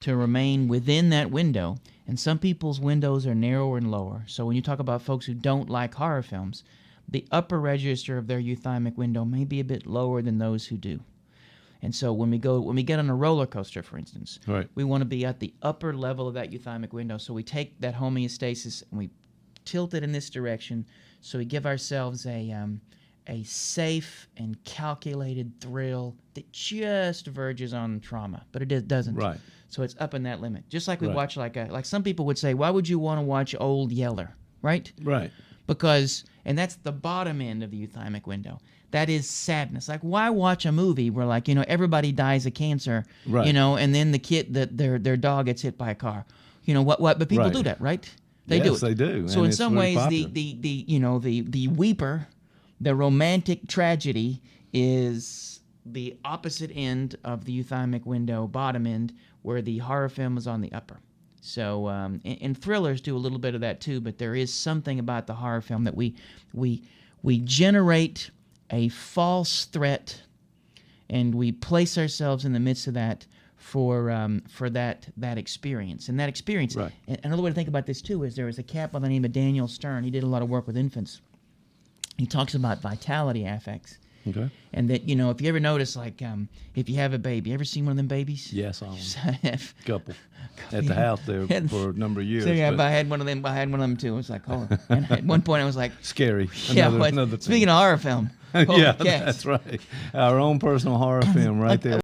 to remain within that window. And some people's windows are narrower and lower. So when you talk about folks who don't like horror films, the upper register of their euthymic window may be a bit lower than those who do. And so when we get on a roller coaster, for instance, Right. we want to be at the upper level of that euthymic window. So we take that homeostasis and we tilt it in this direction. So we give ourselves a safe and calculated thrill that just verges on trauma, but it doesn't. Right. So it's up in that limit. Just like we Right. watch like some people would say, why would you want to watch Old Yeller, right? Right. Because, and that's the bottom end of the euthymic window. That is sadness. Like, why watch a movie where, like, everybody dies of cancer, Right. and then the kid, their dog gets hit by a car. But people Right. do that, right? They do Yes, it. they do. So and in it's some really ways, popular. the weeper, the romantic tragedy is the opposite end of the euthymic window, bottom end, where the horror film is on the upper. So, and thrillers do a little bit of that too, but there is something about the horror film that we generate a false threat, and we place ourselves in the midst of that for that experience. And that experience, Right. and another way to think about this too is there was a cat by the name of Daniel Stern. He did a lot of work with infants. He talks about vitality affects. Okay. And that, if you ever notice, like, if you have a baby, you ever seen one of them babies? Yes, I have. couple at the house there for a number of years. So yeah, but I had one of them too. It was like, oh, and at one point I was like, scary. yeah. Another thing. Speaking of horror film, yeah, cats. that's right. Our own personal horror film right there.